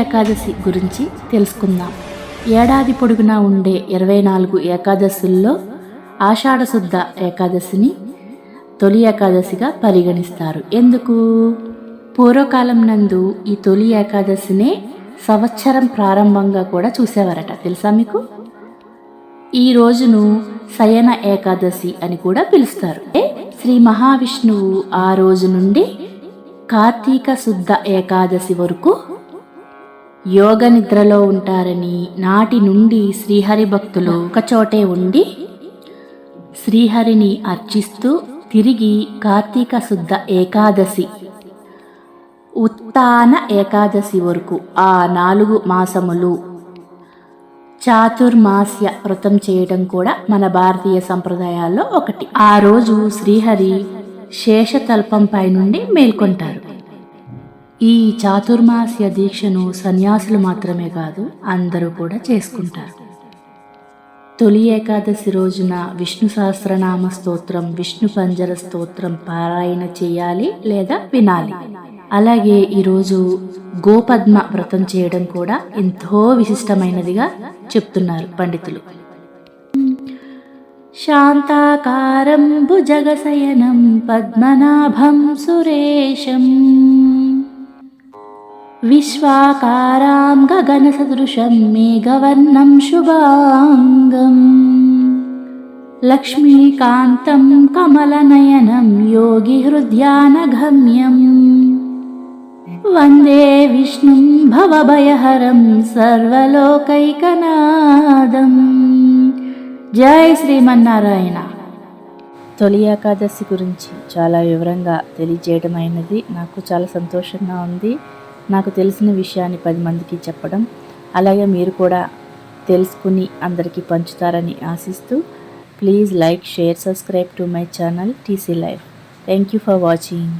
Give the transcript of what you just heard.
ఏకాదశి గురించి తెలుసుకుందాం. ఏడాది పొడుగునా ఉండే 24 ఏకాదశుల్లో ఆషాఢశుద్ధ ఏకాదశిని తొలి ఏకాదశిగా పరిగణిస్తారు. ఎందుకు? పూర్వకాలం నందు ఈ తొలి ఏకాదశినే సంవత్సరం ప్రారంభంగా కూడా చూసేవారట. తెలుసా మీకు? ఈ రోజును శయన ఏకాదశి అని కూడా పిలుస్తారు. శ్రీ మహావిష్ణువు ఆ రోజు నుండి కార్తీక శుద్ధ ఏకాదశి వరకు యోగ నిద్రలో ఉంటారని, నాటి నుండి శ్రీహరి భక్తులు ఒకచోటే ఉండి శ్రీహరిని అర్చిస్తూ తిరిగి కార్తీక శుద్ధ ఏకాదశి ఉత్తాన ఏకాదశి వరకు ఆ 4 మాసములు చాతుర్మాస్య వ్రతం చేయడం కూడా మన భారతీయ సంప్రదాయాల్లో ఒకటి. ఆ రోజు శ్రీహరి శేషతల్పంపై నుండి మేల్కొంటారు. ఈ చాతుర్మాస్య దీక్షను సన్యాసులు మాత్రమే కాదు, అందరూ కూడా చేసుకుంటారు. తొలి ఏకాదశి రోజున విష్ణు సహస్రనామ స్తోత్రం, విష్ణు పంజర స్తోత్రం పారాయణ చేయాలి లేదా వినాలి. అలాగే ఈరోజు గోపద్మ వ్రతం చేయడం కూడా ఎంతో విశిష్టమైనదిగా చెప్తున్నారు పండితులు. శాంతాకారం భుజగశయనం పద్మనాభం సురేశం విశ్వాకారాం గగన సదృశం మేఘవర్ణం శుభాంగం లక్ష్మీకాంతం కమలనయనం యోగి హృద్యానగమ్యం వందే విష్ణుం భవభయహరం సర్వలోకైకనాథం. జై శ్రీమన్నారాయణ. తొలి ఏకాదశి గురించి చాలా వివరంగా తెలియజేయడమైనది నాకు చాలా సంతోషంగా ఉంది. నాకు తెలిసిన విషయాన్ని 10 మందికి చెప్పడం, అలాగే మీరు కూడా తెలుసుకుని అందరికీ పంచుతారని ఆశిస్తూ, please like, share, subscribe to my channel TC life. Thank you for watching.